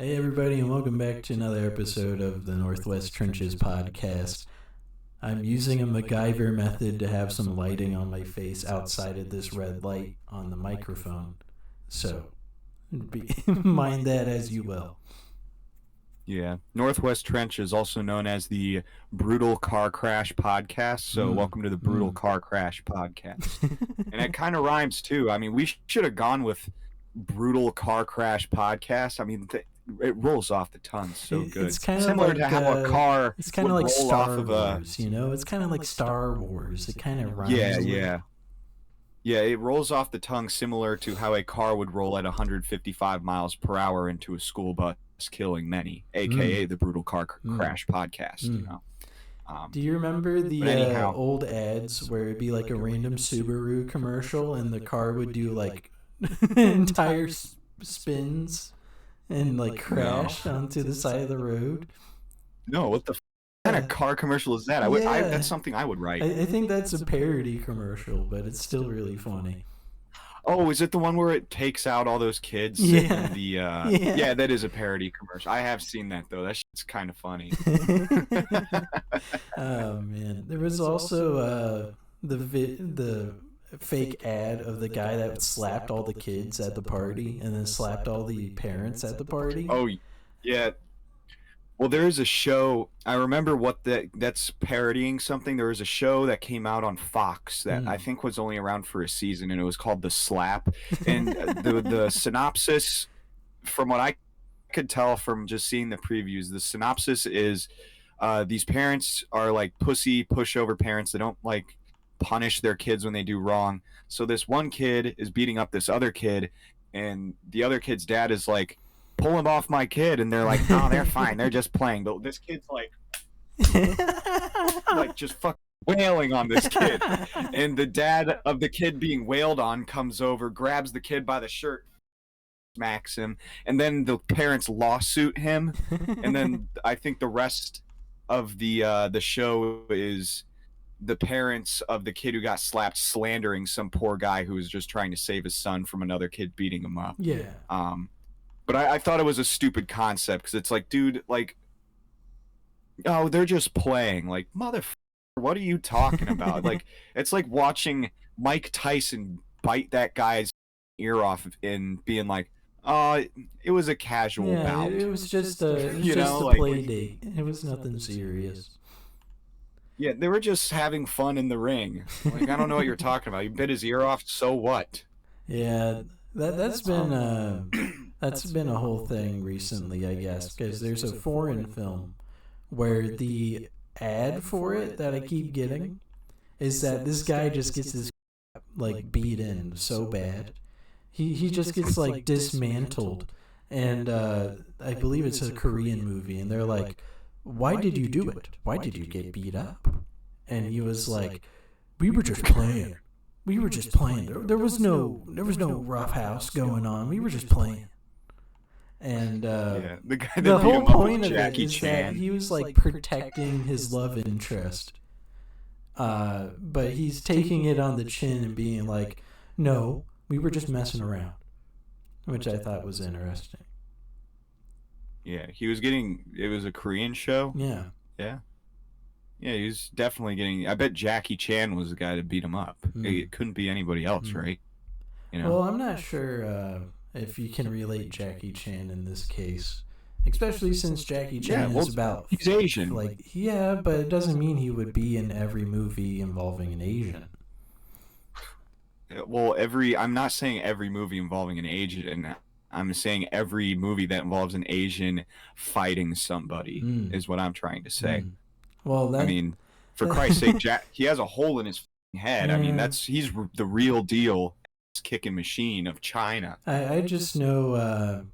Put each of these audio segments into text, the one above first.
Hey, everybody, and welcome back to another episode of the Northwest Trenches podcast. I'm using a MacGyver method to have some lighting on my face outside of this red light on the microphone. So, mind that as you will. Yeah. Northwest Trench is also known as the Brutal Car Crash Podcast. So welcome to the Brutal Car Crash Podcast. And it kind of rhymes too. I mean, we should have gone with Brutal Car Crash Podcast. I mean, it rolls off the tongue so good. It's kind of similar like, to how a car it's kind of like roll Star off of Wars, you know? It's kind of like Star Wars. It kind of rhymes. Yeah, it rolls off the tongue similar to how a car would roll at 155 miles per hour into a school bus, killing many, aka the Brutal Car Crash Podcast. You know. Do you remember the old ads where it'd be like a random Subaru commercial and the car would do like entire spins and like crash onto the side of the road? No, what the kind of car commercial is that? That's something I would write. I think that's a parody commercial, but it's still really funny. Oh, is it the one where it takes out all those kids? Yeah. And yeah, that is a parody commercial. I have seen that though. That shit's kind of funny. Oh man, there was also the fake ad of the guy that slapped all the kids at the party and then slapped all the parents at the party. Oh, yeah. Well, there is a show. I remember that's parodying something. There was a show that came out on Fox that I think was only around for a season, and it was called The Slap. And the synopsis, from what I could tell from just seeing the previews, the synopsis is these parents are like pushover parents. They don't like punish their kids when they do wrong. So this one kid is beating up this other kid, and the other kid's dad is like, pull him off my kid, and they're like, no, they're fine, they're just playing. But this kid's like just fucking wailing on this kid, and the dad of the kid being wailed on comes over, grabs the kid by the shirt, smacks him, and then the parents lawsuit him. And then I think the rest of the show is the parents of the kid who got slapped slandering some poor guy who was just trying to save his son from another kid beating him up. Yeah. But I thought it was a stupid concept, because it's like, dude, like, oh, they're just playing. Like, motherfucker, what are you talking about? Like, it's like watching Mike Tyson bite that guy's ear off and being like, oh, it was a casual bout. It was just a play date. It was nothing serious. Yeah, they were just having fun in the ring. Like, I don't know what you're talking about. You bit his ear off, so what? Yeah, that's been a whole thing recently, I guess, because there's a foreign film where the ad for it that I keep getting is that this guy just gets his like beat in so bad. He just gets like dismantled, and I believe it's a Korean movie, and they're like, why did you do it? Why did you get beat up? And he was like, we were just playing. We were just playing. There was no roughhouse going on. We were just playing. And the guy that the beat whole him up point with of Jackie it is Chan. that he was like protecting his love interest, but he's taking it on the chin and being like, "No, we were just messing around," which I thought was interesting. Yeah, it was a Korean show. Yeah. He was definitely getting. I bet Jackie Chan was the guy that beat him up. It couldn't be anybody else, right? You know. Well, I'm not sure if you can relate Jackie Chan in this case, especially since Jackie Chan is about. He's Asian. Like, yeah, but it doesn't mean he would be in every movie involving an Asian. Well, I'm not saying every movie involving an Asian. I'm saying every movie that involves an Asian fighting somebody is what I'm trying to say. Well, I mean, for Christ's sake, he has a hole in his head. I mean, he's the real deal kicking machine of China. I just know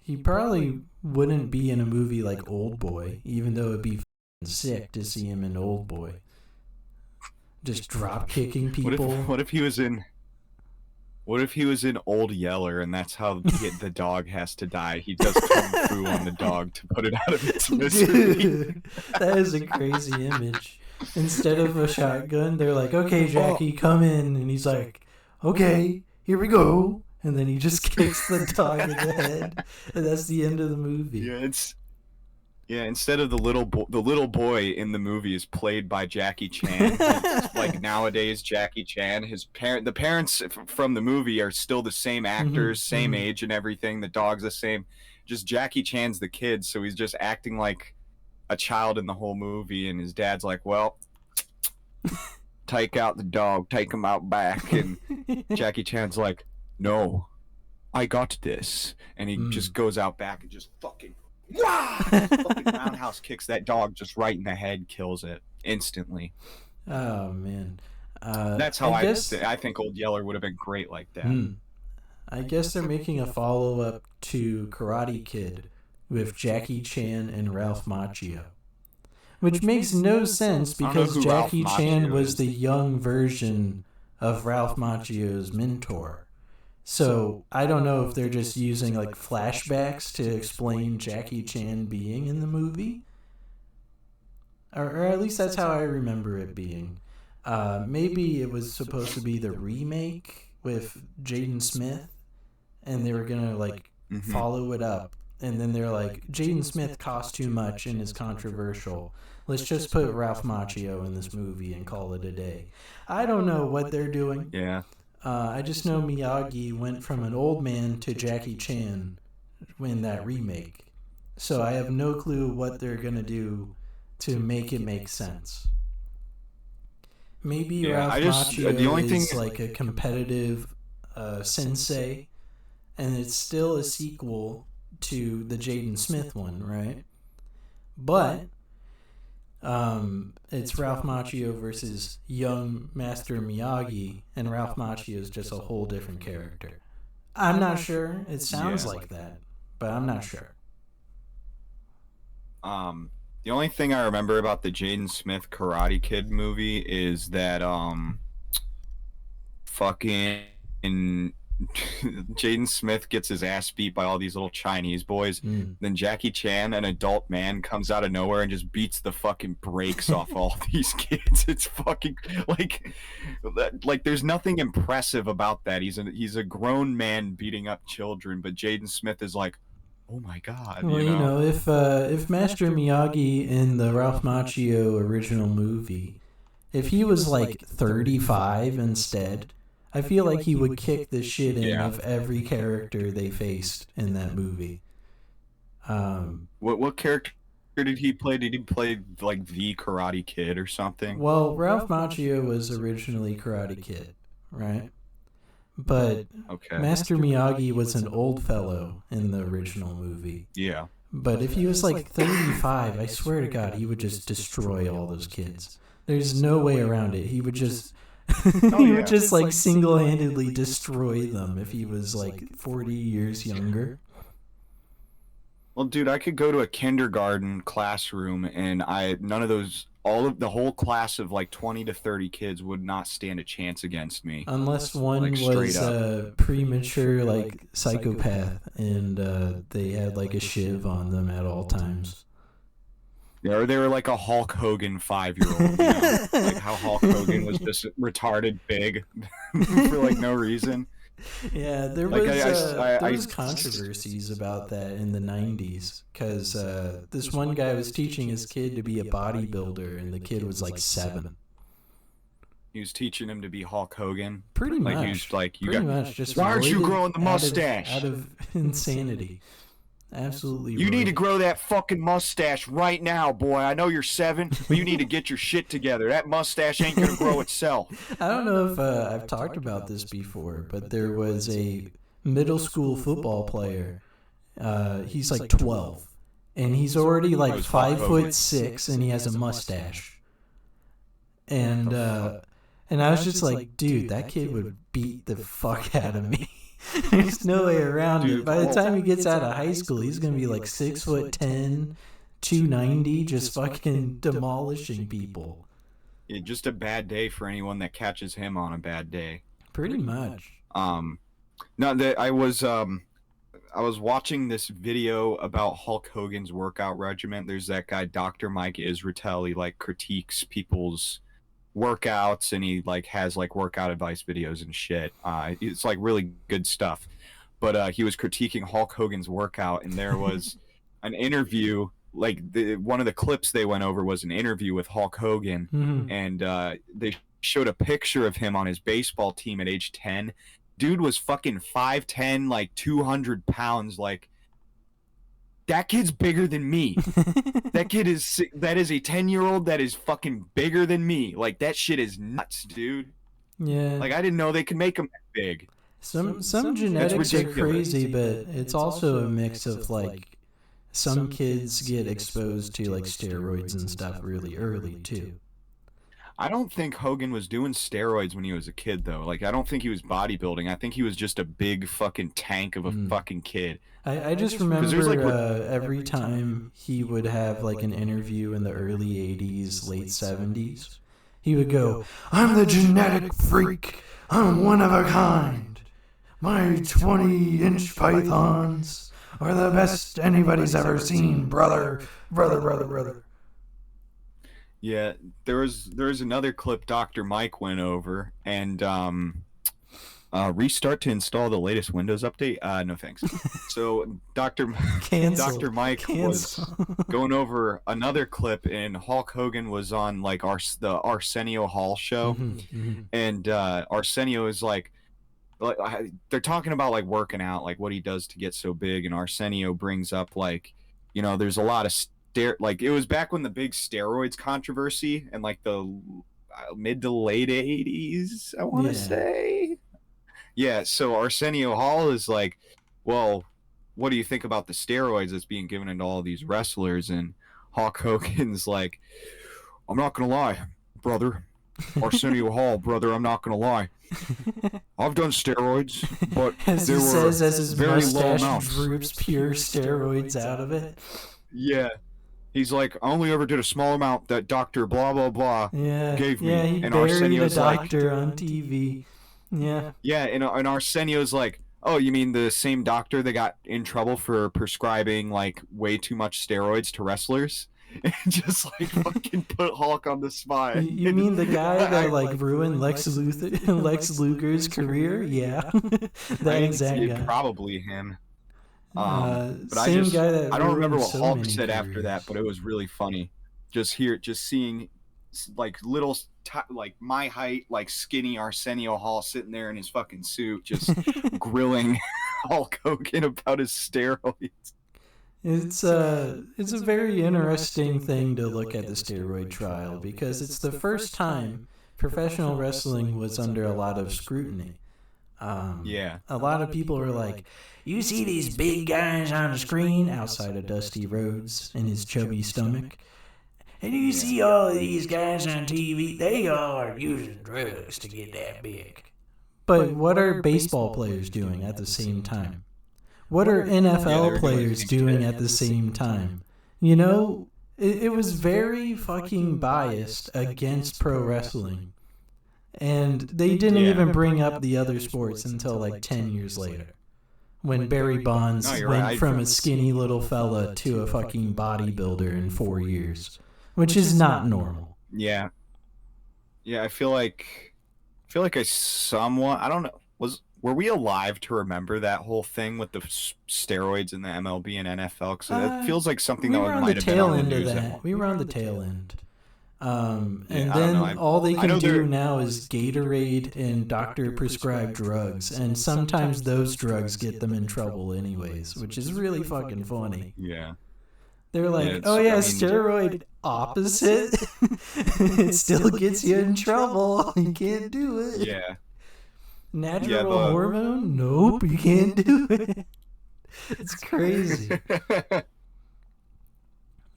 he probably wouldn't be in a movie like Old Boy, even though it'd be sick to see him in Old Boy. Just drop kicking people. What if he was in Old Yeller, and that's how the dog has to die? He does kung fu on the dog to put it out of its misery. Dude, that is a crazy image. Instead of a shotgun, they're like, okay, Jackie, come in. And he's like, okay, here we go. and then he just kicks the dog in the head, and that's the end of the movie. Yeah, instead of the little boy in the movie is played by Jackie Chan. It's like nowadays Jackie Chan, the parents from the movie are still the same actors, same age and everything. The dog's the same. Just Jackie Chan's the kid, so he's just acting like a child in the whole movie, and his dad's like, "Well, take out the dog, take him out back." And Jackie Chan's like, "No, I got this." And he just goes out back and just fucking fucking roundhouse kicks that dog just right in the head, kills it instantly. Oh man, that's how I think Old Yeller would have been great like that. I guess they're making a follow-up to Karate Kid with Jackie Chan and Ralph Macchio, which makes no sense because Jackie Chan was the young version of Ralph Macchio's mentor. So I don't know if they're just using like flashbacks to explain Jackie Chan being in the movie, or at least that's how I remember it being. Maybe it was supposed to be the remake with Jaden Smith, and they were gonna like follow it up, and then they're like, Jaden Smith costs too much and is controversial. Let's just put Ralph Macchio in this movie and call it a day. I don't know what they're doing. Yeah. I just know Miyagi went from an old man to Jackie Chan in that remake. So I have no clue what they're going to do to make it make sense. Maybe Ralph Macchio is like a competitive sensei, and it's still a sequel to the Jaden Smith one, right? But it's Ralph Macchio versus young Master Miyagi, and Ralph Macchio is just a whole different character. I'm not sure. It sounds like that, but I'm not sure. The only thing I remember about the Jaden Smith Karate Kid movie is that fucking Jaden Smith gets his ass beat by all these little Chinese boys. Then Jackie Chan, an adult man, comes out of nowhere and just beats the fucking brakes off all these kids. It's fucking like there's nothing impressive about that. He's a grown man beating up children, but Jaden Smith is like, oh my god. Well, you know, if Master Miyagi in the Ralph Macchio original movie, if he was like 35 instead, I feel like he would kick the shit in of every character they faced in that movie. What character did he play? Did he play like the Karate Kid or something? Well, Ralph Macchio was originally Karate Kid, right? But Master Miyagi was an old fellow in the original movie. Yeah. But if he was like 35, I swear to God, he would just destroy all those kids. There's no way around it. He would just... he would just like single-handedly destroy them if he was like 40 years younger. Well, dude, I could go to a kindergarten classroom and all of the whole class of like 20 to 30 kids would not stand a chance against me. Unless one was a premature like psychopath and they had like a shiv on them at all times. Yeah, or they were like a Hulk Hogan 5-year-old, you know? Like how Hulk Hogan was just retarded big for like no reason. Yeah, there was controversies about that in the 90s because this one guy was teaching his kid to be a bodybuilder, and the kid was like 7. He was teaching him to be Hulk Hogan. Pretty much. He was like, just why aren't you growing the mustache? Out of insanity. Absolutely. You need to grow that fucking mustache right now, boy. I know you're 7, but you need to get your shit together. That mustache ain't gonna grow itself. I don't know if I've talked about this before, but there was a middle school football player. He's like 12, and he's already like 5'6", and he has a mustache. And I was just like, dude, that kid would beat the fuck out of me. There's no way around it. By the time he gets out of high school, he's gonna be like 6'10", 290, just fucking demolishing people. Yeah, just a bad day for anyone that catches him on a bad day. Pretty much. No, that I was watching this video about Hulk Hogan's workout regimen. There's that guy, Dr. Mike Israetel. He like critiques people's workouts, and he like has like workout advice videos and shit. It's like really good stuff. But he was critiquing Hulk Hogan's workout, and there was an interview. Like one of the clips they went over was an interview with Hulk Hogan, and they showed a picture of him on his baseball team at age 10. Dude was fucking 5'10", like 200 pounds. Like, that kid's bigger than me. That is a 10-year-old that is fucking bigger than me. Like, that shit is nuts, dude. Yeah. Like, I didn't know they could make him that big. Some genetics are crazy, but it's also a mix of like some kids get exposed to like steroids and stuff really early too. I don't think Hogan was doing steroids when he was a kid, though. Like, I don't think he was bodybuilding. I think he was just a big fucking tank of a fucking kid. I just remember like, every time he would have like an interview in the early 80s, late 70s, he would go, "I'm the genetic freak. I'm one of a kind. My 20-inch pythons are the best anybody's ever seen, brother. Yeah, there was another clip Dr. Mike went over, and restart to install the latest Windows update. No thanks. So Dr. Mike was going over another clip, and Hulk Hogan was on like the Arsenio Hall show, and Arsenio is like they're talking about like working out, like what he does to get so big, and Arsenio brings up like, you know, there's a lot of like it was back when the big steroids controversy and like the mid to late 80s, I want to say. Yeah, so Arsenio Hall is like, well, what do you think about the steroids that's being given into all these wrestlers? And Hulk Hogan's like, I'm not gonna lie, brother. Arsenio Hall, brother, I'm not gonna lie. I've done steroids, but as there he were says, as his very low mustache amounts. droops pure steroids out of it. Yeah. He's like, I only ever did a small amount that Dr. blah, blah, blah gave me. Yeah, he and buried Arsenio's a doctor on TV. Yeah. Yeah, and Arsenio's like, oh, you mean the same doctor that got in trouble for prescribing, like, way too much steroids to wrestlers? And just, like, fucking put Hulk on the spot. You mean the guy that, like, ruined Lex Luger's career? Yeah. That exact guy. Probably him. But same guy that I don't remember what so Hulk said careers. after that, but it was really funny. Just seeing like little like my height, like skinny Arsenio Hall sitting there in his fucking suit, just grilling Hulk Hogan about his steroids. It's a very interesting thing to look at the steroid trial because it's the first time professional wrestling was under a lot of scrutiny. A lot of people were like, you see these big guys on the screen outside of Dusty Rhodes and his chubby stomach, and you see all of these guys on TV, they all are using drugs to get that big. But what are baseball players doing at the same time? What are NFL players doing at the same time? You know, it was very fucking biased against pro wrestling. And they didn't even bring up the other sports until like 10 years later. When Barry Bonds went from a skinny little fella to a fucking bodybuilder in 4 years. Which is not normal. Yeah. Yeah, I feel like I somewhat, I don't know, were we alive to remember that whole thing with the steroids in the MLB and NFL? Because it feels like something that might have been on the news. We were on the tail end. And then all they can do now is Gatorade and doctor-prescribed drugs. And sometimes those drugs get them in trouble anyways, which is really fucking funny. Yeah. They're like, steroid opposite. It still gets you in trouble. You can't do it. Yeah. Natural hormone? Nope, you can't do it. It's crazy.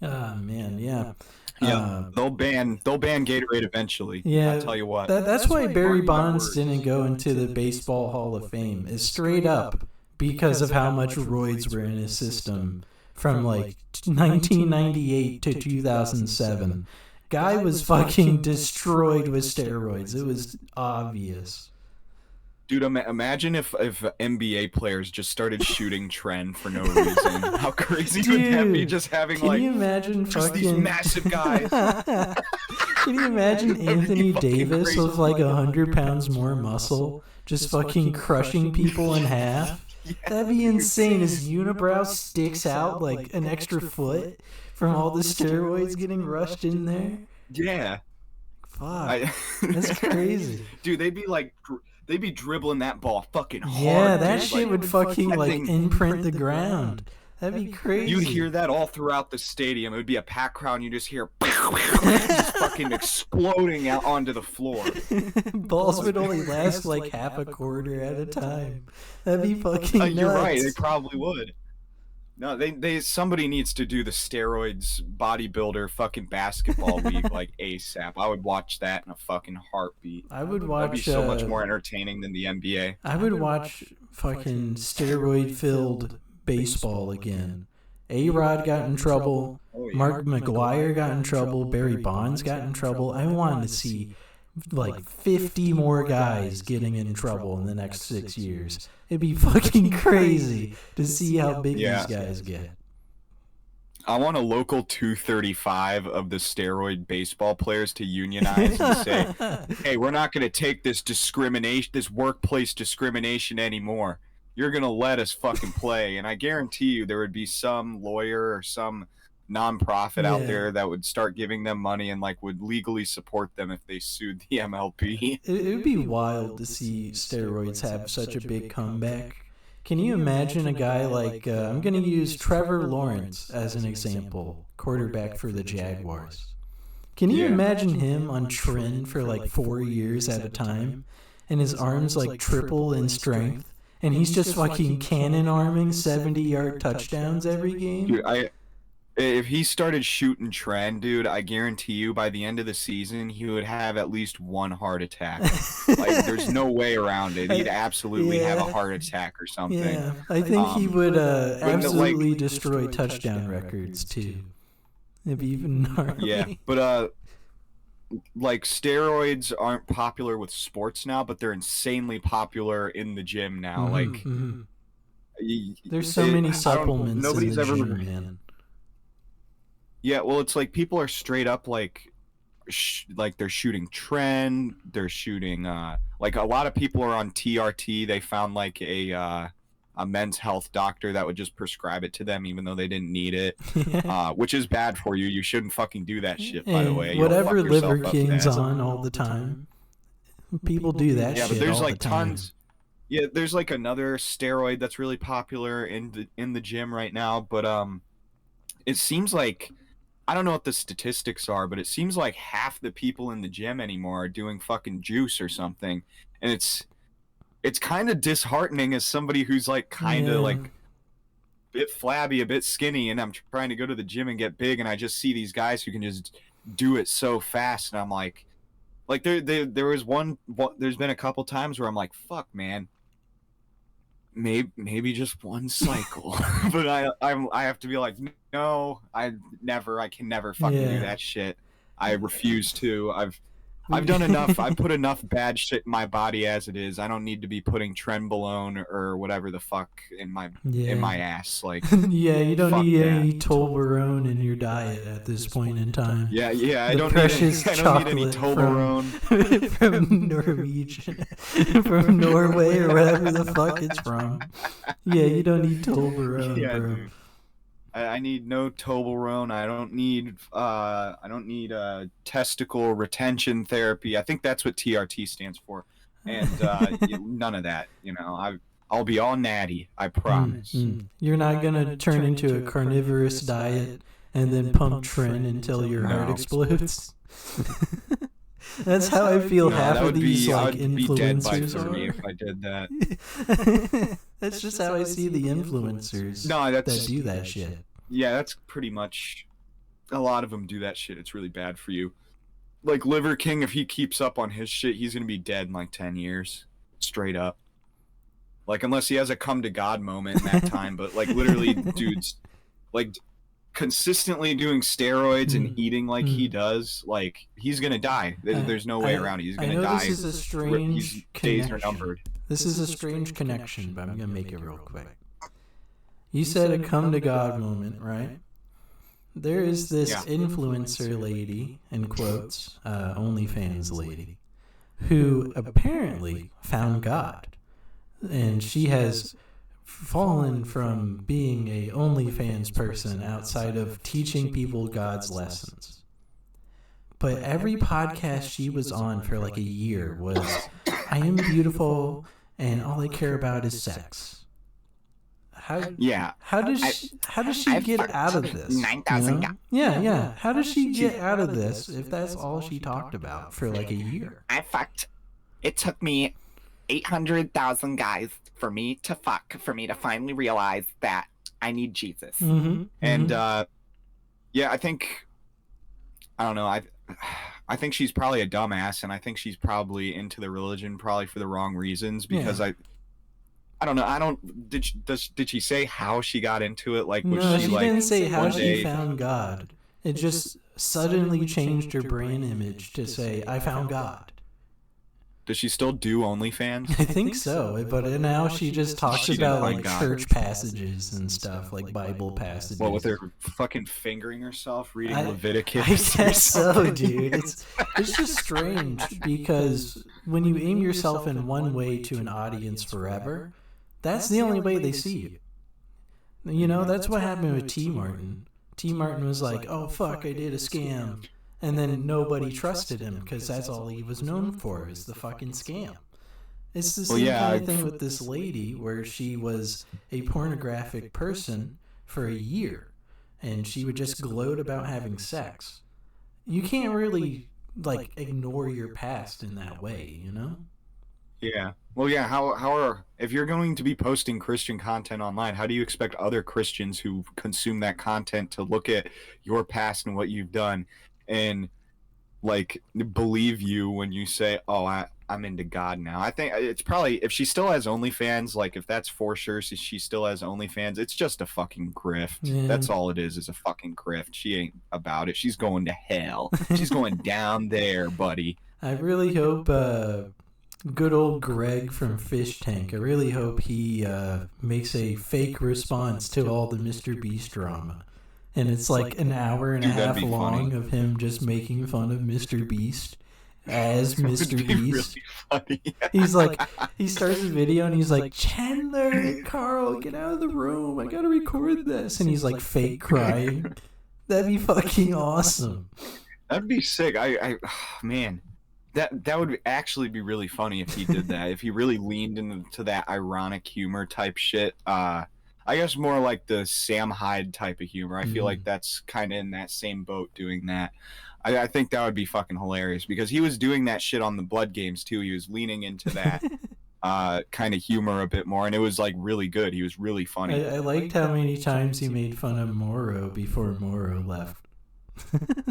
Oh, man, yeah. Yeah, they'll ban Gatorade eventually. Yeah, I'll tell you what. That's why Barry Bonds didn't go into the Baseball Hall of Fame. Is straight up because of how much roids were in his system from like 1998 to 2007. Guy was fucking destroyed with steroids. It was obvious. Dude, imagine if NBA players just started shooting Tren for no reason. How crazy would that be? Just having can you imagine just these massive guys. Can you imagine Anthony Davis with like 100 pounds more muscle just fucking crushing people in half? Yeah, That'd be insane. His unibrow sticks out like an extra foot from all the steroids getting rushed in there. Yeah. Fuck. That's crazy. Dude, they'd be dribbling that ball fucking hard. Yeah, that dude. shit would fucking like imprint the ground. That'd be crazy. You'd hear that all throughout the stadium. It would be a packed crowd, and you just hear just fucking exploding out onto the floor. Balls would only last like half a quarter at a time. That'd be fucking nuts. You're right. They probably would. No, somebody needs to do the Steroids bodybuilder fucking basketball league like ASAP. I would watch that in a fucking heartbeat. I would watch. That'd be so much more entertaining than the NBA. I would watch fucking steroid-filled baseball again. A-Rod got in trouble. Mark McGwire got in trouble. Barry Bonds got in trouble. I wanted to see like 50 more guys getting in trouble in the next 6 years. It'd be fucking crazy to see how big these guys get. I want a local 235 of the steroid baseball players to unionize and say, hey, we're not going to take this workplace discrimination anymore. You're going to let us fucking play. And I guarantee you there would be some lawyer or some nonprofit out there that would start giving them money and like would legally support them if they sued the MLB. It would be wild to see steroids have such a big comeback. Can you imagine a guy like, I'm going to use Trevor Lawrence as an example, quarterback for the Jaguars. Can you imagine him on trend for like 4 years at a time and his arms like triple in strength? And he's just fucking cannon arming 70-yard touchdowns every game. Dude, if he started shooting trend, dude, I guarantee you by the end of the season he would have at least one heart attack. Like, there's no way around it. He'd absolutely have a heart attack or something. Yeah, I think he would absolutely destroy touchdown records too. It'd be even gnarly. Yeah, but like steroids aren't popular with sports now, but they're insanely popular in the gym now. There's so many supplements. Nobody's in the ever. gym, man. Yeah, well, it's like people are straight up like they're shooting trend. They're shooting like a lot of people are on TRT. They found like a men's health doctor that would just prescribe it to them even though they didn't need it, which is bad for you. You shouldn't fucking do that shit, by the way. Whatever Liver King's on all the time, people do that shit. Yeah, but there's all like the time. tons. Yeah, there's like another steroid that's really popular in the gym right now, but it seems like, I don't know what the statistics are, but it seems like half the people in the gym anymore are doing fucking juice or something, and it's kind of disheartening as somebody who's like kind of like a bit flabby, a bit skinny, and I'm trying to go to the gym and get big, and I just see these guys who can just do it so fast, and I'm like there was there's been a couple times where I'm like, fuck, man, maybe just one cycle, but I have to be like, no, I can never fucking do that shit. I refuse to. I've done enough. I put enough bad shit in my body as it is. I don't need to be putting trenbolone or whatever the fuck in my ass. Like, you don't need any Toblerone in your diet at this point in time. Yeah. I don't need any Toblerone from Norwegian, from Norway or wherever the fuck it's from. Yeah, you don't need Toblerone, bro. Dude. I need no Toblerone. I don't need testicle retention therapy. I think that's what TRT stands for, and none of that. You know, I'll be all natty. I promise. You're not gonna turn into a carnivorous diet and then pump Tren until your heart explodes. That's how I feel half of these like influencers are. Me if I did that. That's just how I see the influencers that do that shit. Yeah, that's pretty much, a lot of them do that shit. It's really bad for you. Like Liver King, if he keeps up on his shit, he's gonna be dead in like 10 years, straight up. Like, unless he has a come to God moment in that time, but like literally, dude's like consistently doing steroids and eating like he does, like he's gonna die. There's no way around it. He's gonna die. This is a strange days are numbered. This is a strange connection, but I'm gonna make it real quick. You said a come to God moment, right? there is this influencer lady, in quotes, OnlyFans lady, who apparently found God. And she has fallen from being a OnlyFans person outside of teaching people God's lessons. But every podcast she was on for like a year was, I am beautiful and all I care about is sex. How does she get out of this? 9,000 guys. Yeah. How does she get out of this if that's all she talked about for like a year? I fucked. It took me 800,000 guys for me to fuck, for me to finally realize that I need Jesus. And I don't know. I think she's probably a dumbass, and I think she's probably into the religion probably for the wrong reasons. Because I don't know. Did she say how she got into it? Like, was she like, didn't say how she found God. It just suddenly changed her brain image to say, I found God. Does she still do OnlyFans? I think so, but now she just talks about like church passages and stuff, like Bible passages. What, with her fucking fingering herself, reading Leviticus? I guess so, dude. It's just strange because when you aim yourself in one way to an audience forever, that's the only way they see you. You know, that's what happened with T. Martin. T. Martin was like, oh, fuck, I did a scam. And then nobody trusted him because that's all he was known for is the fucking scam. It's the same kind of thing with this lady where she was a pornographic person for a year and she would just gloat about having sex. You can't really like ignore your past in that way, you know? Yeah. Well, yeah. If you're going to be posting Christian content online, how do you expect other Christians who consume that content to look at your past and what you've done and like believe you when you say, "Oh, I'm into God now"? I think it's probably, if she still has OnlyFans, like if that's for sure, so she still has OnlyFans, it's just a fucking grift. Yeah. That's all it is a fucking grift. She ain't about it. She's going to hell. She's going down there, buddy. I really hope good old Greg from Fish Tank, I really hope he makes a fake response to all the Mr. Beast drama. And it's like an hour and a half long of him just making fun of Mr. Beast as Mr. Beast. Really funny. He's like, he starts his video and he's like, Chandler, Carl, get out of the room. I gotta record this. And he's like fake crying. That'd be fucking awesome. That'd be sick. Man, that would actually be really funny if he did that. If he really leaned into that ironic humor type shit. I guess more like the Sam Hyde type of humor. I feel like that's kind of in that same boat doing that. I think that would be fucking hilarious because he was doing that shit on the Blood Games too. He was leaning into that kind of humor a bit more, and it was like really good. He was really funny. I liked how many times he made fun of Morrow before Morrow left.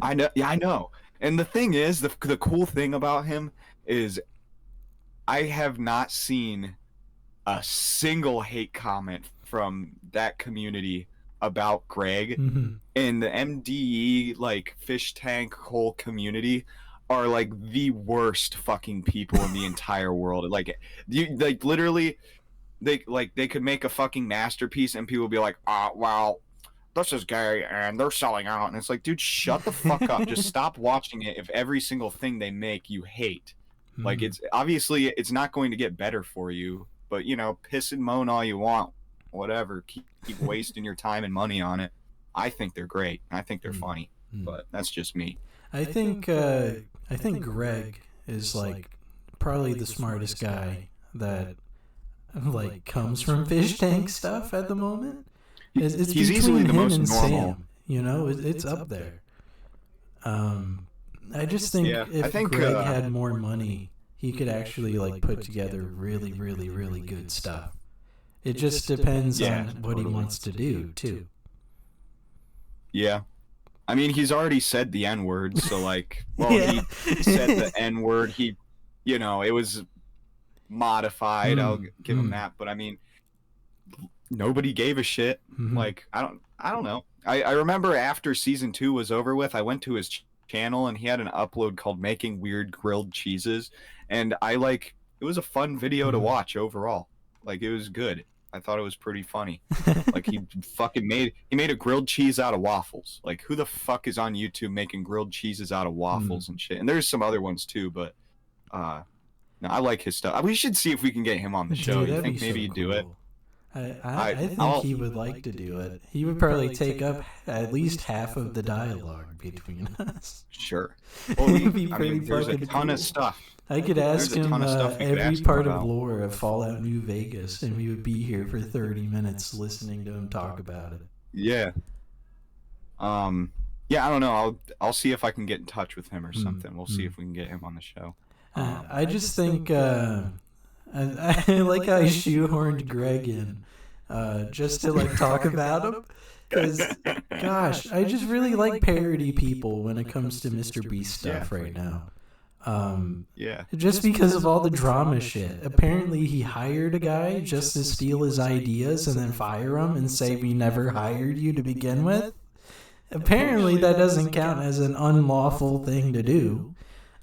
I know. Yeah, I know. And the thing is, the cool thing about him is I have not seen a single hate comment from that community about Greg. And the MDE like Fish Tank whole community are like the worst fucking people in the entire world. Like literally they could make a fucking masterpiece and people would be like, well, this is gay and they're selling out. And it's like, dude, shut the fuck up. Just stop watching it if every single thing they make you hate. Like, it's obviously it's not going to get better for you, but you know, piss and moan all you want, whatever, keep wasting your time and money on it. I think they're great. I think they're funny, but that's just me. I think Greg is like probably the smartest guy that like comes from Fish Tank stuff at the moment. It's he's easily the most normal. Sam, you know, it's up there. I just think if Greg had more money, he could actually like put together really, really, really good stuff. It just depends on what he wants to do too. Yeah. I mean, he's already said the N-word, so like, well, he said the N-word. He, you know, it was modified. I'll give him that. But I mean, nobody gave a shit. Like, I don't know. I remember after season 2 was over with, I went to his channel and he had an upload called Making Weird Grilled Cheeses. And it was a fun video to watch overall. Like, it was good. I thought it was pretty funny. Like he made a grilled cheese out of waffles. Like who the fuck is on YouTube making grilled cheeses out of waffles and shit? And there's some other ones too, but no, I like his stuff. We should see if we can get him on the show. You think maybe he'd do it? I think he would like to do it. He would probably take up at least half of the dialogue between us. Sure. Well, there's a ton of stuff. I could ask him every part of lore of Fallout New Vegas, and we would be here for 30 minutes listening to him talk about it. Yeah. Yeah, I don't know. I'll see if I can get in touch with him or something. We'll see if we can get him on the show. I just think I like how I shoehorned Greg in just to like talk about him. Because, gosh, I just really like parody people when it comes to Mr. Beast stuff right now. Just because of all the drama shit. Apparently he hired a guy just to steal his ideas and then fire him and say we never hired you to begin with. Apparently that doesn't count as an unlawful thing to do.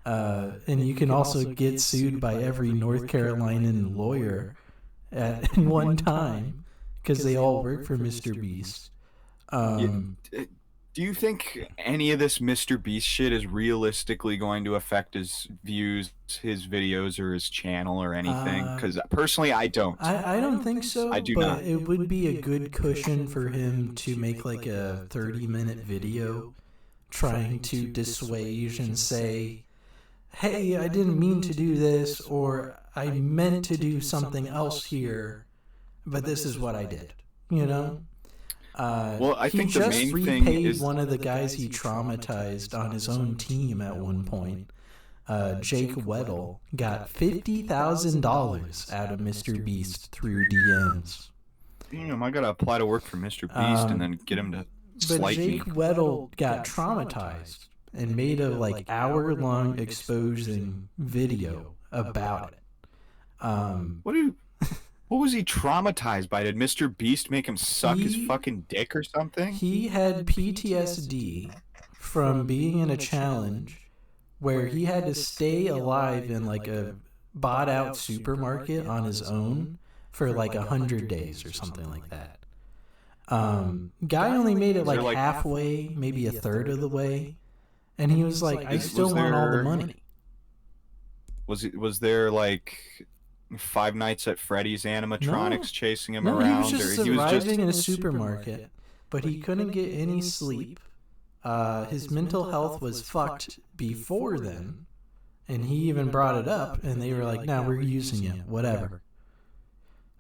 And you can also get sued by every North Carolinian lawyer at one time because they all work for Mr. Beast. Do you think any of this Mr. Beast shit is realistically going to affect his views, his videos, or his channel or anything? Because personally, I don't. I don't think so. I do but not. It would be a good cushion for him to make like a 30-minute video trying to dissuade and say, hey, I didn't mean to do this, or I meant to do something else here, but this is what I did, you know? Well, I think the main thing is one of the guys he traumatized on his own team at one point. Jake Weddle got $50,000 out of Mr. Beast through DMs. Damn, I gotta apply to work for Mr. Beast and then get him to slight me. But Jake Weddle got traumatized and made a like hour-long exposing video about it. What was he traumatized by? Did Mr. Beast make him suck his fucking dick or something? He had PTSD from being in a challenge where he had to stay alive in like a bought-out supermarket on his own for like 100 days or something like that. Guy only made it like halfway, maybe a third of the way, and he was like, I still want all the money. Was there like Five Nights at Freddy's animatronics chasing him around? He was just arriving in a supermarket, but he couldn't get any sleep. His mental health was fucked before then, and he even brought it up, and they were like, "No, we're using it, whatever."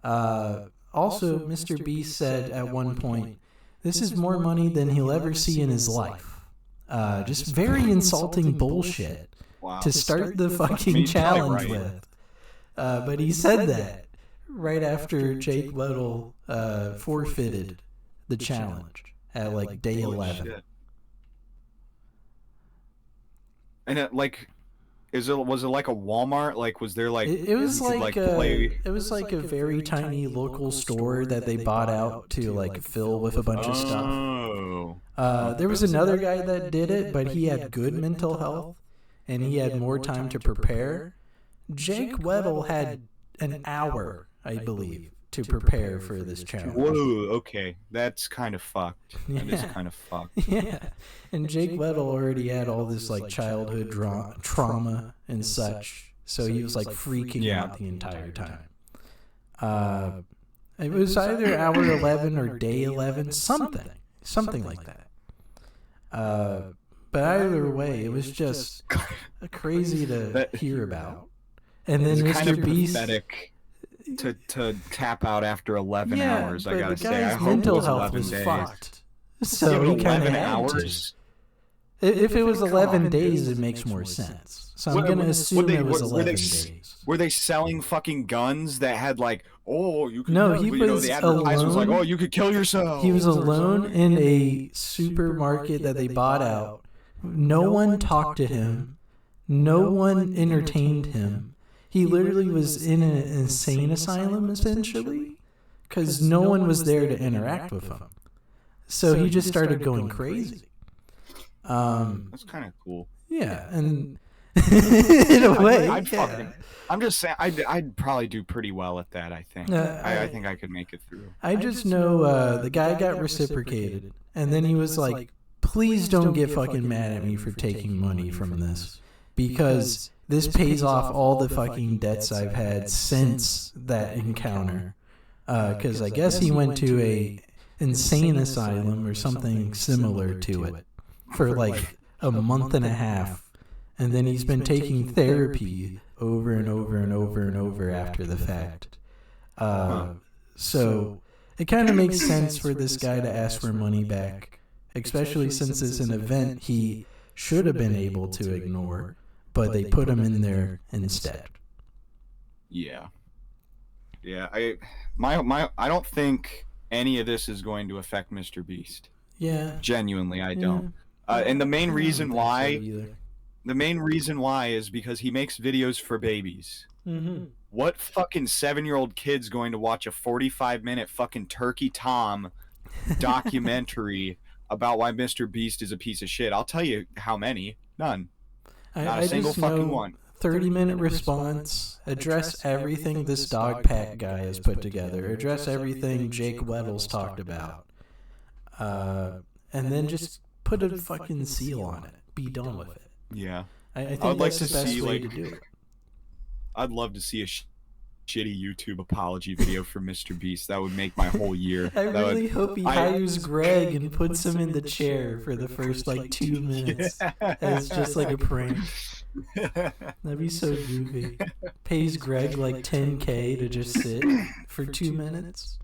Also, Mr. Beast said at one point, "This is more money than he'll ever see in his life." Just very insulting bullshit to start the fucking challenge with. But he said that right after Jake Weddle forfeited the challenge at like day 11. Shit. And it was it like a Walmart? Like was there like it was like a very tiny local store that they bought out to like fill with a bunch of stuff. There was another guy that did it, but he had good mental health and he had more time to prepare. Jake Weddle had an hour, I believe, to prepare for this challenge. Whoa, okay. That's kind of fucked. That is kind of fucked. Yeah. And Jake Weddle already had all this like childhood trauma and such, so he was like freaking out the entire time. It was either hour 11 or day 11, something like that. But either way, it was just crazy to hear about. And then Mr. Kind of Beast, pathetic to tap out after 11 hours. I gotta the say, I guy's hope mental it was health 11 was days. fucked. So he kind of 11 had hours. to. If it was 11 days, it makes more sense. So I'm gonna assume it was 11 days. Were they selling fucking guns that had like, oh, you could? No, he was the advertisement was like, oh, you could kill yourself. He was alone in a supermarket that they bought out. No one talked to him. No one entertained him. He literally was in an insane asylum, essentially, because no one was there to interact with him. So he just started going crazy. That's kind of cool. Yeah, and In a way, I'm just saying, I'd probably do pretty well at that. I think. I think I could make it through. I just know the guy got reciprocated, and then he was like, "Please don't get fucking mad at me for taking money from this, because this pays off all the fucking debts I've had since that encounter." Because I guess he went to a insane asylum or something similar to it for like a month and a half. And then he's been taking therapy over and over and over and over after the fact. So it kind of makes sense for this guy to ask for money back, especially since it's an event he should have been able to ignore, but they put him in there instead. Yeah. Yeah. I don't think any of this is going to affect Mr. Beast. Yeah. Genuinely, I don't. And the main reason why... The main reason why is because he makes videos for babies. Mm-hmm. What fucking 7-year-old kid's going to watch a 45-minute fucking Turkey Tom documentary about why Mr. Beast is a piece of shit? I'll tell you how many. None. Not a single fucking one. 30-minute response. Address everything this dog pack guy has put together. Address everything Jake Weddle's talked about. And then just put a fucking seal on it. Be done with it. Yeah, I think that's the best way to do it. I'd love to see a shitty YouTube apology video for Mr. Beast. That would make my whole year. I really hope he hires Greg and puts him in the chair for the first like 2 minutes as just like a prank. That'd be so goofy. Pays Greg like $10K to just sit for 2 minutes.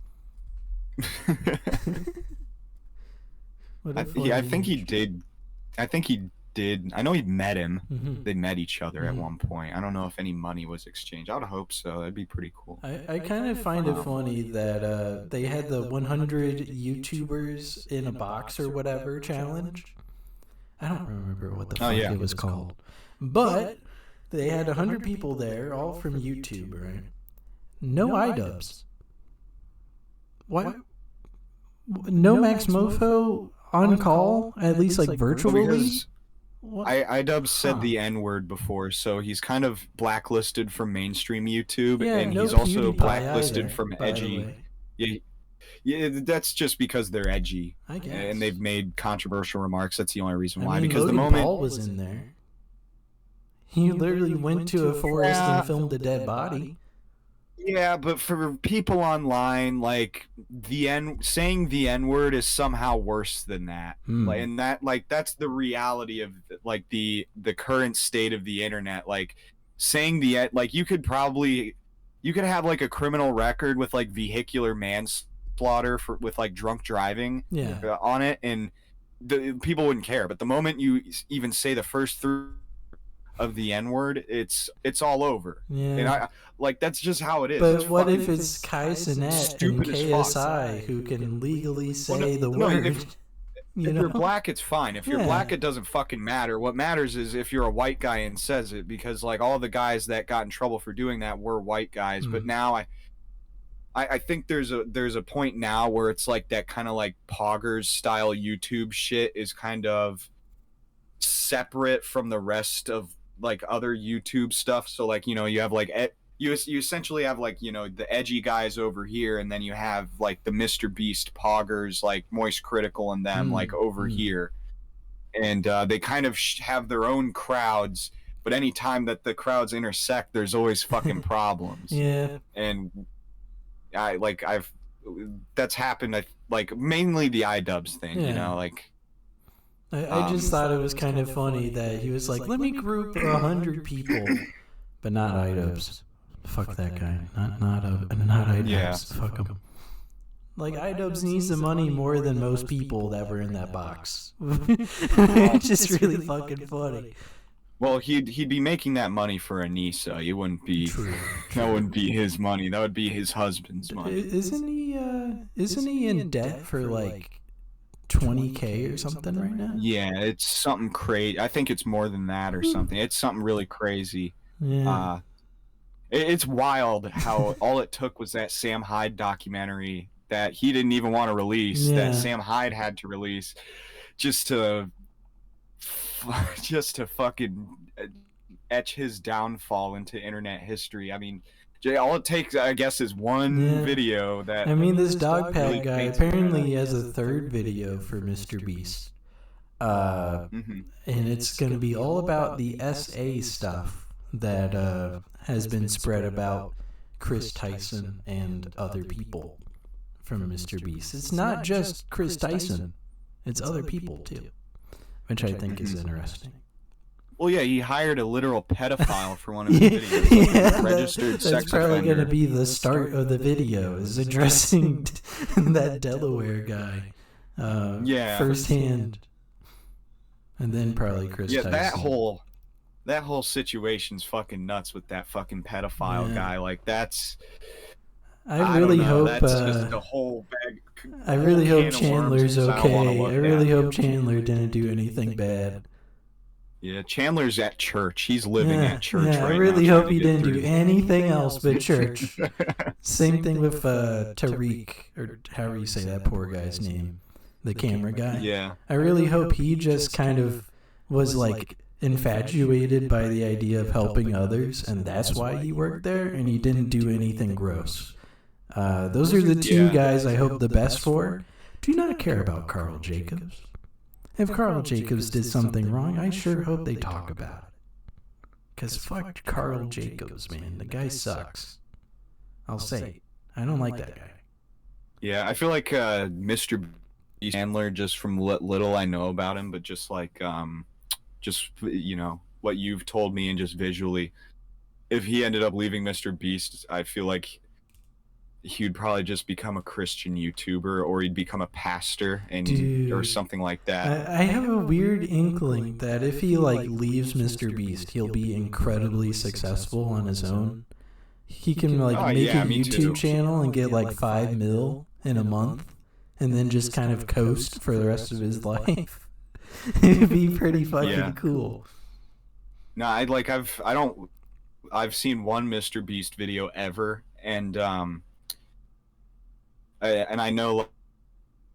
I think he did. I know he met him. Mm-hmm. They met each other at one point. I don't know if any money was exchanged. I would hope so. That'd be pretty cool. I kind of find it funny that they had the 100 YouTubers in a box or whatever challenge. I don't remember what the fuck it was called. But they had 100 people there, all from YouTube, right? No iDubbbz. What? No Max Mofo on call, at least like virtually? iDubbbz said the N-word before, so he's kind of blacklisted from mainstream YouTube, and he's also blacklisted from edgy. Yeah, that's just because they're edgy, I guess. And they've made controversial remarks. That's the only reason why. I mean, because Logan the moment Paul was in there, he literally went to a forest and filmed a dead body. Yeah, but for people online, like saying the N-word is somehow worse than that. Like, and that's the reality of like the current state of the internet. Like saying you could have like a criminal record with like vehicular manslaughter with like drunk driving on it, and people wouldn't care. But the moment you even say the first three of the N-word, it's all over. And that's just how it is. But what if it's Kai Cenat and KSI who can legally say the word? If you're black, it's fine. If you're black, it doesn't fucking matter. What matters is if you're a white guy and says it, because like all the guys that got in trouble for doing that were white guys. But now I think there's a point now where it's like that kind of like Poggers style YouTube shit is kind of separate from the rest of like other YouTube stuff. So like, you have like you essentially have like, the edgy guys over here, and then you have like the Mr. Beast Poggers, like Moist Critical and them like over here, and they kind of have their own crowds, but anytime that the crowds intersect, there's always fucking problems. And that's happened. Like mainly the iDubbbz thing, like. I just thought it was kind of funny that he was like, let me group 100 people, but not iDubbbz. Fuck that guy. Not iDubbbz. Yeah. Fuck him. Like, iDubbbz needs the money more than most people that were in that box. It's just really fucking funny. Well, he'd be making that money for Anissa. It wouldn't be. True. That wouldn't be his money. That would be his husband's money. Isn't he in debt for like $20K or something right now? Yeah, it's something crazy. I think it's more than that or something. It's something really crazy. Yeah. It's wild how all it took was that Sam Hyde documentary that he didn't even want to release, that Sam Hyde had to release, just to fucking etch his downfall into internet history. I mean, all it takes, I guess, is one video that. I mean, this dog pat guy apparently has a third video for Mr. Beast. And it's going to be all about the SA stuff that has been spread about Chris Tyson and other people from Mr. Beast. It's not just Chris Tyson, it's other people too, which I think is interesting. Well, yeah, he hired a literal pedophile for one of his videos. Yeah, registered sex that's probably offender. going to be the start of the video, is addressing that Delaware guy firsthand. And then probably Chris Tyson. That whole situation's fucking nuts with that fucking pedophile guy. Like, that's... I really hope... That's just a whole bag... I really hope Chandler's okay. I really hope Chandler didn't do anything bad. Yeah, Chandler's at church. He's living at church right now. I really hope he didn't do anything else but church. Same thing with Tariq, or however you say that poor guy's name. The camera guy. Yeah. I really hope he just kind of was like infatuated by the idea of helping others, and that's why he worked there, and he didn't do anything gross. Those are the two guys I hope the best for. Do not care about Carl Jacobs. If Carl Jacobs did something wrong, I sure hope they talk about it. Because fuck Carl Jacobs, man. The guy sucks. I'll say it. I don't like that guy. Yeah, I feel like Mr. Chandler, just from what little I know about him, but just like, just, you know, what you've told me and just visually, if he ended up leaving Mr. Beast, I feel like he'd probably just become a Christian YouTuber, or he'd become a pastor or something like that. I have a weird inkling that if he like leaves Mr. Beast, he'll be incredibly successful on his own. He can like make a YouTube channel and get like 5 mil in a month, and then just kind of coast for the rest of his life. It'd be pretty fucking cool. No, I've seen one Mr. Beast video ever, and I know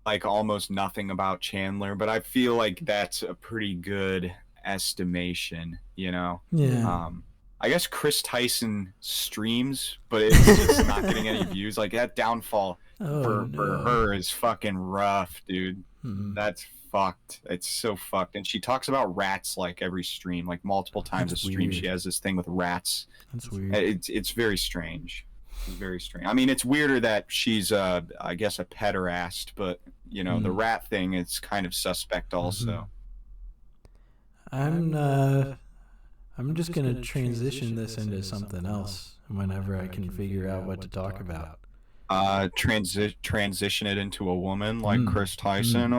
like almost nothing about Chandler, but I feel like that's a pretty good estimation, you know? Yeah. I guess Chris Tyson streams, but it's just not getting any views. Like, that downfall for her is fucking rough, dude. Mm-hmm. That's fucked. It's so fucked. And she talks about rats like every stream, like multiple times a stream. Weird. She has this thing with rats. That's weird. It's very strange. It's very strange. I mean, it's weirder that she's I guess a pederast, but you know, the rat thing is kind of suspect also. I'm just gonna transition this into something else whenever I can figure out what to talk about. Transition it into a woman like Chris Tyson.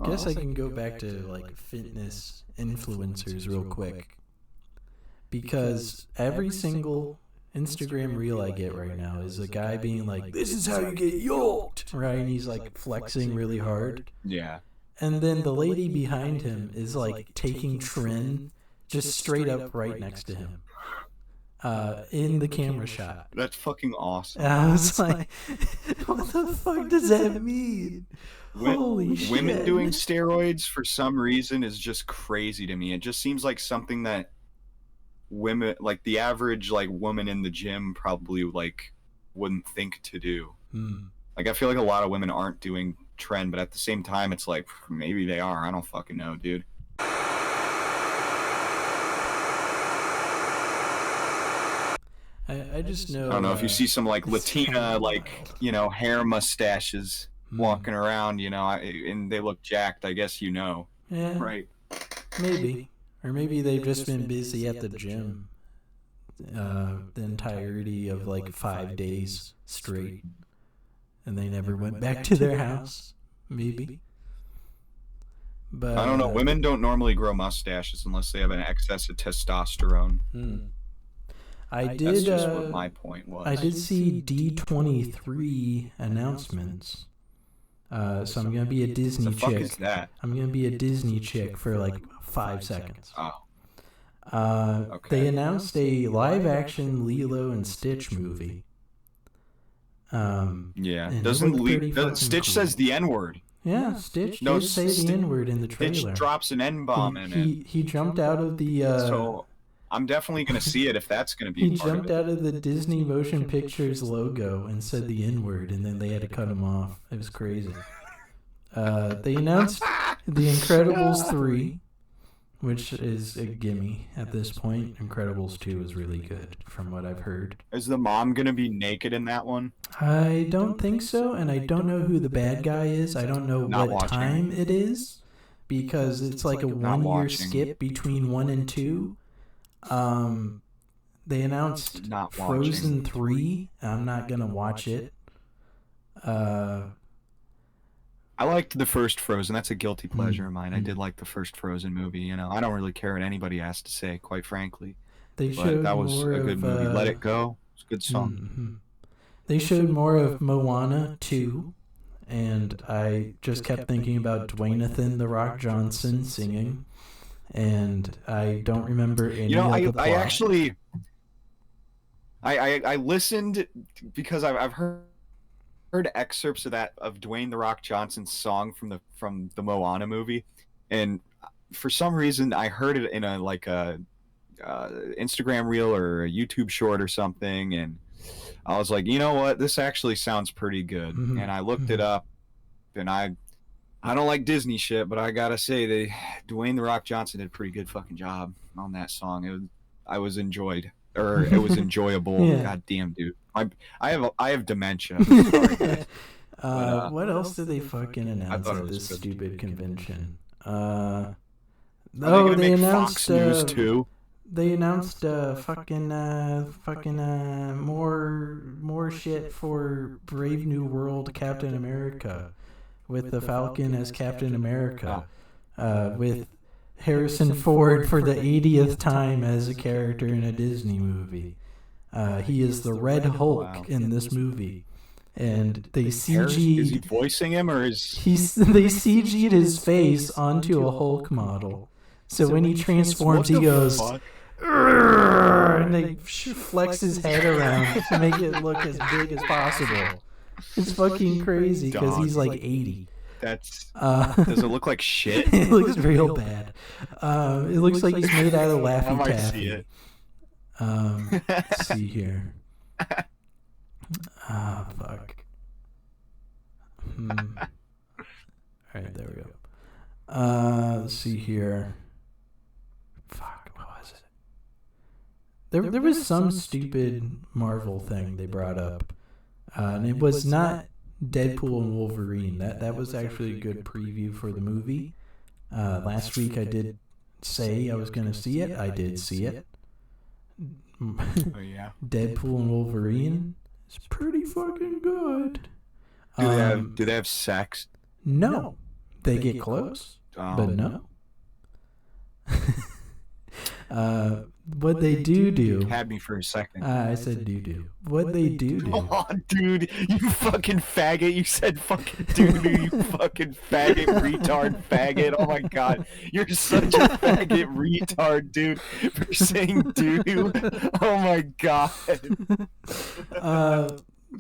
Guess I can go back to like fitness influencers real quick, because every single Instagram reel I get right now is a guy being like, "This is how you get yoked," right? And he's like flexing really hard. Yeah. And then the lady behind him is like taking Trin just straight up right next to him. In the camera shot. That's fucking awesome. And I was like, what the fuck does that mean? Holy shit. Women doing steroids for some reason is just crazy to me. It just seems like something that women, like the average like woman in the gym probably like wouldn't think to do. Like, I feel like a lot of women aren't doing trend, but at the same time it's like maybe they are. I don't fucking know, dude. I just know. I don't know if you see some like Latina, like, you know, hair mustaches walking around, you know, and they look jacked. I guess you know. Yeah. Right. Maybe, or maybe they've just been busy at the gym the entirety of like 5 days straight, and they never went back to their house. Maybe. But I don't know. Women don't normally grow mustaches unless they have an excess of testosterone. That's just what my point was. I did see D23 announcements. So I'm gonna be a Disney chick. The fuck is that? I'm gonna be a Disney chick for like 5 seconds. Oh. Okay. They announced a live-action Lilo and Stitch movie. Yeah. And Stitch cool. says the N-word. Yeah, Stitch No, did say the N-word in the trailer. Stitch drops an N-bomb in it. He jumped out of the... So I'm definitely going to see it if that's going to be He part jumped of it. out of the Disney Motion Pictures logo and said the N-word, and then they had to cut him off. It was crazy. They announced The Incredibles 3, which is a gimme at this point. Incredibles 2 is really good, from what I've heard. Is the mom going to be naked in that one? I don't think so, and I don't know who the bad guy is. I don't know what time it is, because it's like a 1 year skip between 1 and 2. They announced Frozen 3. I'm not gonna watch it. I liked the first Frozen. That's a guilty pleasure of mine. I did like the first Frozen movie. You know, I don't really care what anybody has to say, quite frankly. That was a good movie. Let It Go. It's a good song. Mm-hmm. They showed more of Moana 2, and I just kept thinking about Dwayne The Rock Johnson singing, and I don't remember any of the plot. I actually... I listened because I've heard excerpts of Dwayne The Rock Johnson's song from the Moana movie, and for some reason I heard it in a Instagram reel or a YouTube short or something, and I was like, you know what, this actually sounds pretty good. Mm-hmm. And I looked it up, and I don't like Disney shit, but I gotta say Dwayne The Rock Johnson did a pretty good fucking job on that song. It was enjoyable. Yeah. God damn, dude. I have dementia. What else did they fucking announce at this stupid convention? They announced Fox News too. They announced more shit for Brave New World Captain America, with the Falcon as Captain America, with Harrison Ford for the 80th time as a character in a Disney movie. He is the Red Hulk in this movie, and they CG'd. Is he voicing him, or is they CG'd his face onto a Hulk model? So when he transforms, he goes, and they flex his head around to make it look as big as possible. It's fucking crazy because he's like 80. Does it look like shit? It looks real bad. It looks like he's made out of Laffy Taffy. Let's see here. Fuck. Alright, there we go. Let's see here. Fuck, what was it? There was some stupid Marvel thing they brought up. And it was not Deadpool and Wolverine. That was actually a good preview for the movie. Last week I did say I was going to see it. I did see it. Oh, yeah. Deadpool and Wolverine is pretty fucking good. Do they have sex? No. They get close, but no. What they do. Had me for a second. I said do. What they do. Oh, dude, you fucking faggot. You said fucking doo-doo, you fucking faggot, retard, faggot. Oh my god. You're such a faggot retard, dude, for saying doo-doo. Oh my god.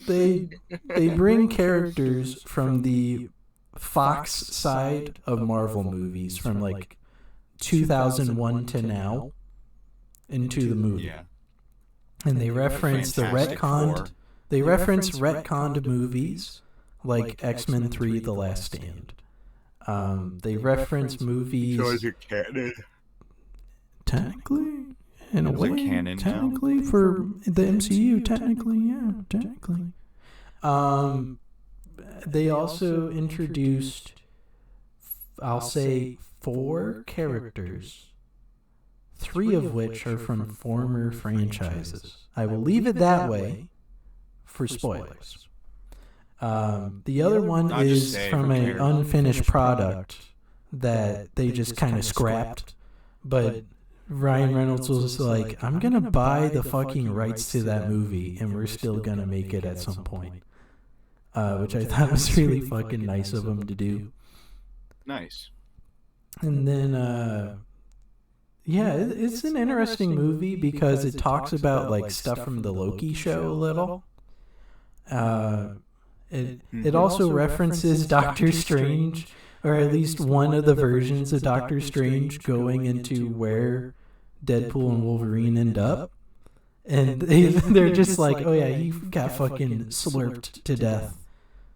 They bring characters from the Fox side of Marvel movies from like 2001 to now into the movie. Yeah. And they reference retconned movies like X-Men 3 The Last Stand. They reference movies. So is it canon? Technically, in a way, canon technically now? For the MCU, technically. They also introduced, I'll say, 4 characters, 3 of which are from former franchises. I will leave it that way for spoilers. The other one is from an unfinished product that they just kind of scrapped, but Ryan Reynolds was like, I'm going to buy the fucking rights to that movie and we're still going to make it at some point. Which I thought was really fucking nice of him to do. Nice. And then, it's an interesting movie because it talks about like stuff from the Loki show a little. It also references Doctor Strange, or at least one of the versions of Doctor Strange going into where Deadpool and Wolverine end up. And they're just like, oh yeah, he got fucking slurped to death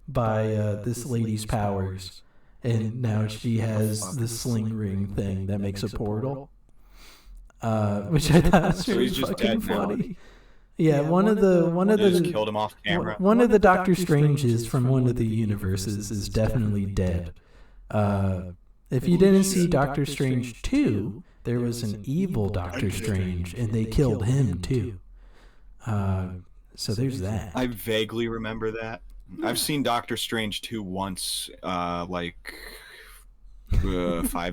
by this lady's powers. And now she has the sling ring thing that makes a portal. Which I thought was really fucking funny. Yeah, one of the killed him off camera. One of the Doctor Stranges from one of the universes is definitely dead. If you didn't see Doctor Strange 2, there was an evil Doctor Strange, and they killed him too. So there's that. I vaguely remember that. I've seen Doctor Strange 2 once, 5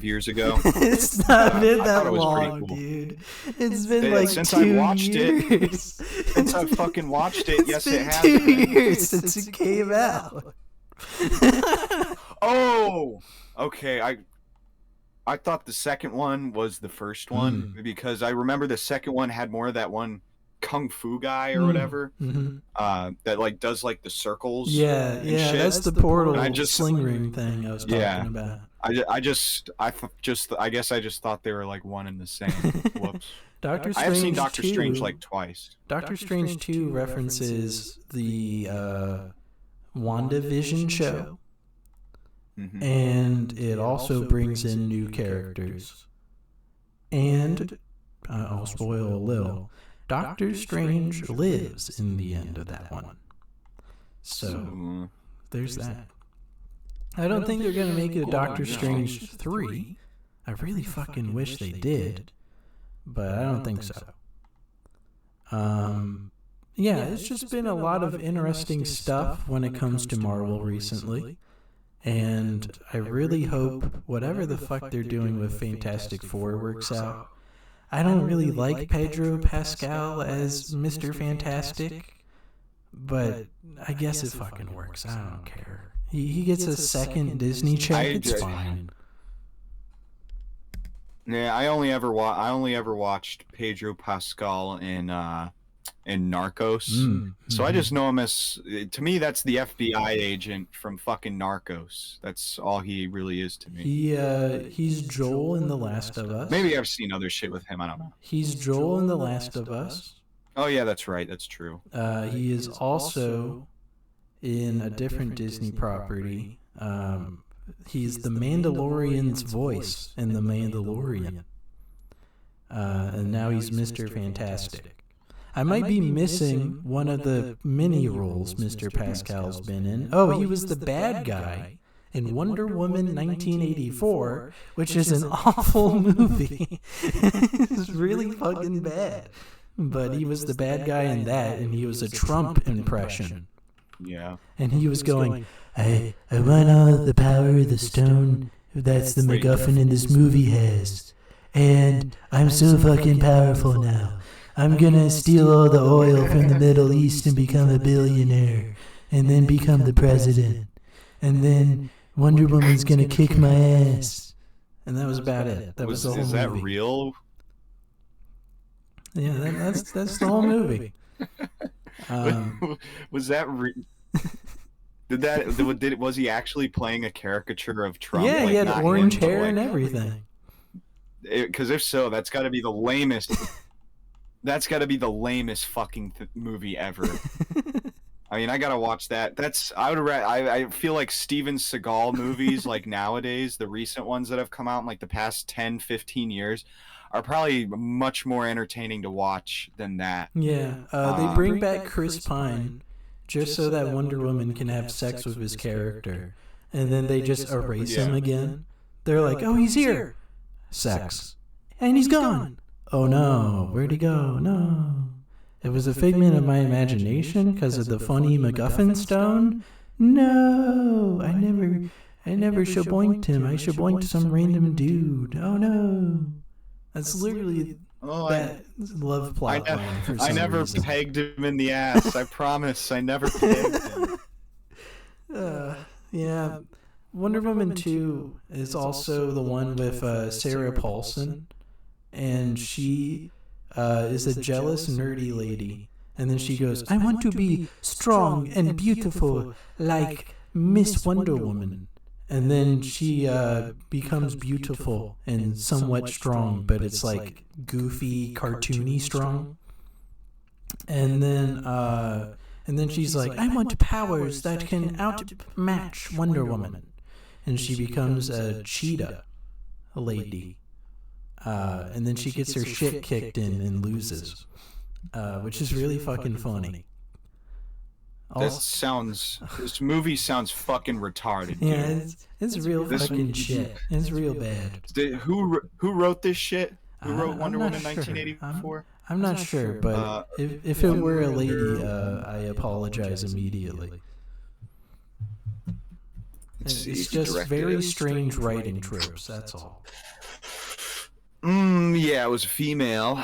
years ago. It's not been that it was long, cool. dude. It's been like since 2 I watched years. Since I fucking watched it, yes, it has. 2 years since it came out. Oh, okay. I thought the second one was the first one because I remember the second one had more of that one kung fu guy or whatever that like does like the circles. Yeah, shit. that's the portal sling ring ring thing I was talking about. I guess I just thought they were like one and the same. Whoops. Doctor Strange I have seen Doctor 2, Strange like twice. Doctor Strange 2 references the WandaVision show, and it also brings in new characters. And I'll spoil a little. Doctor Strange lives in the end of that one. So there's that. I don't think they're going to make it a Doctor Strange 3. I really fucking wish they did, but I don't think so. Yeah, it's just been a lot of interesting stuff when it comes to Marvel recently. And I really hope whatever the fuck they're doing with Fantastic Four works out. I don't really like Pedro Pascal as Mr. Fantastic, but I guess it fucking works. I don't care. He gets a second Disney check. It's fine. Yeah, I only ever watched Pedro Pascal in Narcos. So I just know him as, to me, that's the FBI agent from fucking Narcos. That's all he really is to me. He's Joel in The Last of Us. Maybe I've seen other shit with him. I don't know. He's Joel in The Last of Us. Oh yeah, that's right. That's true. He is also in a different Disney property. He's the Mandalorian's voice in The Mandalorian. And now he's Mr. Fantastic. I might be missing one of the mini roles Mr. Pascal's been in. Oh, he was the bad guy in Wonder Woman 1984, which is an awful movie. It's really fucking bad. But he was the bad guy in that, and he was a Trump impression. Yeah. And he was going, I want all the power of the stone that's the MacGuffin in this movie has. And I'm so fucking powerful now. I'm gonna steal all the oil from the Middle East and become a billionaire. And then become the president. And then Wonder Woman's gonna kick my ass. And that was about it. That was the whole movie. Is that real? Yeah, that's the whole movie. Was that was he actually playing a caricature of Trump? Yeah, like, he had not orange him, but, hair like, and everything. Because if so, that's got to be the lamest. That's got to be the lamest fucking movie ever. I mean, I gotta watch that. I feel like Steven Seagal movies, like nowadays, the recent ones that have come out in like the past 10, 15 years, are probably much more entertaining to watch than that. Yeah, they bring back Chris Pine just so that Wonder Woman can have sex with his character, and then they just erase him again. They're like, oh, he's here. Sex. And he's gone. Oh no, where'd he go? No. It was a figment of my imagination because of the funny MacGuffin stone? No, I never shaboinked him. I shaboinked some random dude. Oh no. That's literally that love plot line for some I never reason. pegged him in the ass. I promise. I never pegged him. Yeah. Wonder Woman 2 is also the one with Sarah Paulson. And she is a jealous, nerdy lady And then she goes, I want to be strong and beautiful like Miss Wonder Woman. And then she becomes beautiful and somewhat strong, but it's like goofy, cartoony strong. And then she's like, I want powers that can outmatch Wonder Woman. And she becomes a cheetah lady. And then she gets her shit kicked in and loses, which is really fucking funny. This movie sounds fucking retarded. Dude. Yeah, it's real fucking shit. It's real bad. Who wrote this shit? Who wrote Wonder Woman 1984? I'm not sure, but if it were a lady, I apologize immediately. It's just very strange writing tropes, that's all. Yeah, it was a female.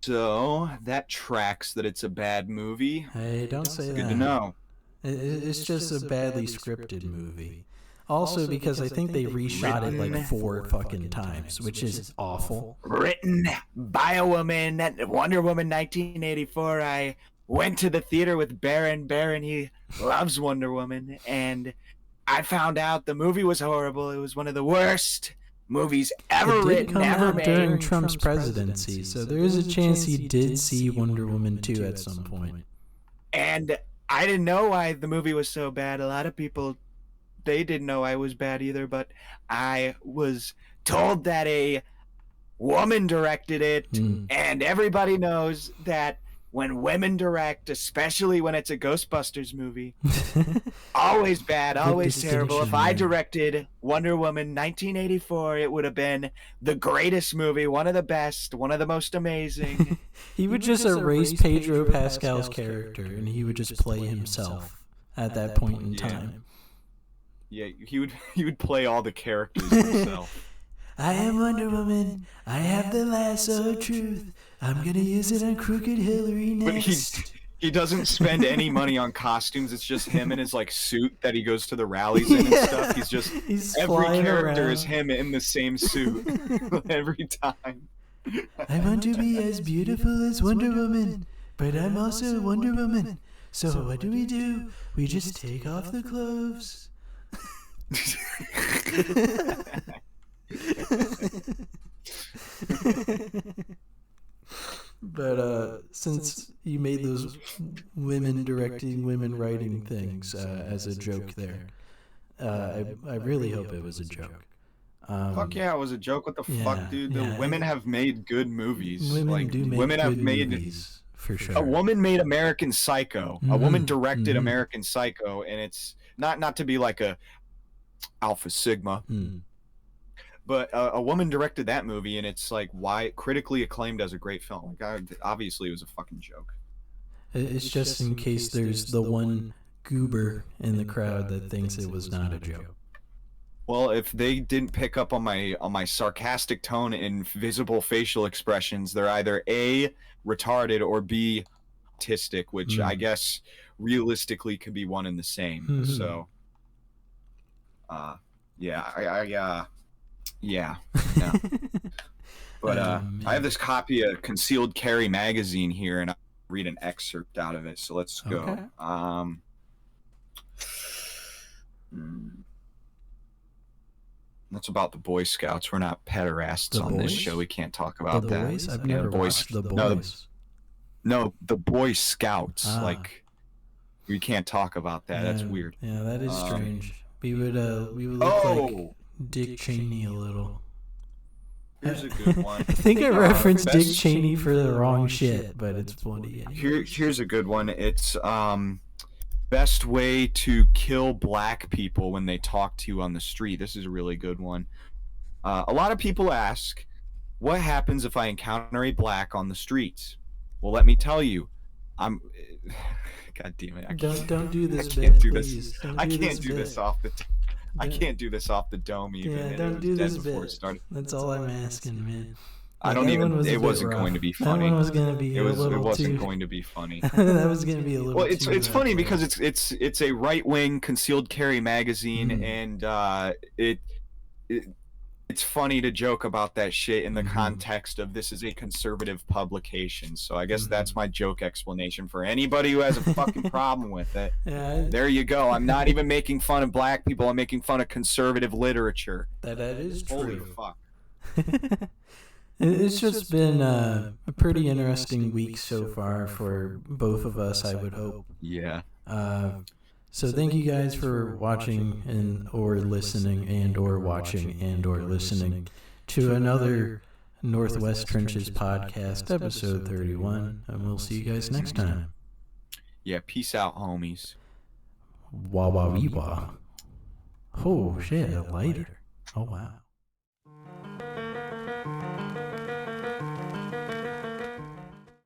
So that tracks that it's a bad movie. Hey, don't say that. Good to know. It's just a badly scripted movie. Also, because I think they reshot it like 4 fucking times, which is awful. Written by a woman, Wonder Woman 1984. I went to the theater with Baron. Baron, he loves Wonder Woman, and I found out the movie was horrible. It was one of the worst movies ever written, ever made. During Trump's presidency, so there is a chance he did see Wonder Woman 2 at some point. And I didn't know why the movie was so bad. A lot of people, they didn't know I was bad either, but I was told that a woman directed it, and everybody knows that when women direct, especially when it's a Ghostbusters movie, always bad, always terrible. If I directed Wonder Woman 1984, it would have been the greatest movie, one of the best, one of the most amazing. He would just erase Pedro Pascal's character, and he would just play himself at that point in time. Yeah, he would play all the characters himself. I am Wonder Woman. I have the lasso of truth. I'm gonna use it on Crooked Hillary next. But he doesn't spend any money on costumes. It's just him in his like suit that he goes to the rallies in and stuff. He's every character is him in the same suit every time. I want to be as beautiful as Wonder Woman, but I'm also Wonder Woman. So what do? We just take off the clothes. But since you made those women directing, women writing things as a joke there, I really hope it was a joke. Fuck yeah, it was a joke. What the fuck, dude? Yeah. The women have made good movies. Women have made movies, for sure. A woman made American Psycho. A woman directed American Psycho, and it's not to be like a Alpha Sigma. But a woman directed that movie, and it's like critically acclaimed as a great film. Like, obviously, it was a fucking joke. It's just in case there's the one goober in the crowd that thinks it was not a joke. Well, if they didn't pick up on my sarcastic tone and visible facial expressions, they're either A, retarded, or B, autistic, which I guess realistically could be one and the same. So, yeah. But I have this copy of Concealed Carry magazine here, and I'll read an excerpt out of it. So let's go. Okay. That's about the Boy Scouts. We're not pederasts on this show. We can't talk about that. Boys? I've never watched The Boys. No, the Boy Scouts. Like, we can't talk about that. That's weird. Yeah, that is strange. We would look like Dick Cheney a little. Here's a good one. I think I referenced Dick Cheney for the wrong shit, but it's funny. Here's a good one. It's best way to kill black people when they talk to you on the street. This is a really good one. A lot of people ask, what happens if I encounter a black on the streets? Well, let me tell you, God damn it! Don't do this. I can't do this. I can't do this off the. I can't do this off the dome even. Yeah, don't do this bit. That's all I'm asking, man. I don't even. It wasn't going to be funny. That one was going to be. It wasn't going to be funny. That was going to be a little. Well, it's funny because it's a right wing concealed carry magazine, and it's funny to joke about that shit in the context of this is a conservative publication. So I guess that's my joke explanation for anybody who has a fucking problem with it. Yeah, there you go. I'm not even making fun of black people. I'm making fun of conservative literature. that is true. Holy fuck. It's just been a pretty interesting week so far for both of us, I would hope. Yeah. So thank you guys for watching or listening to another Northwest Trenches podcast, episode 31, and we'll see you guys next time. Yeah, peace out, homies. Wah wah wee wah. Oh shit, a lighter. Oh wow.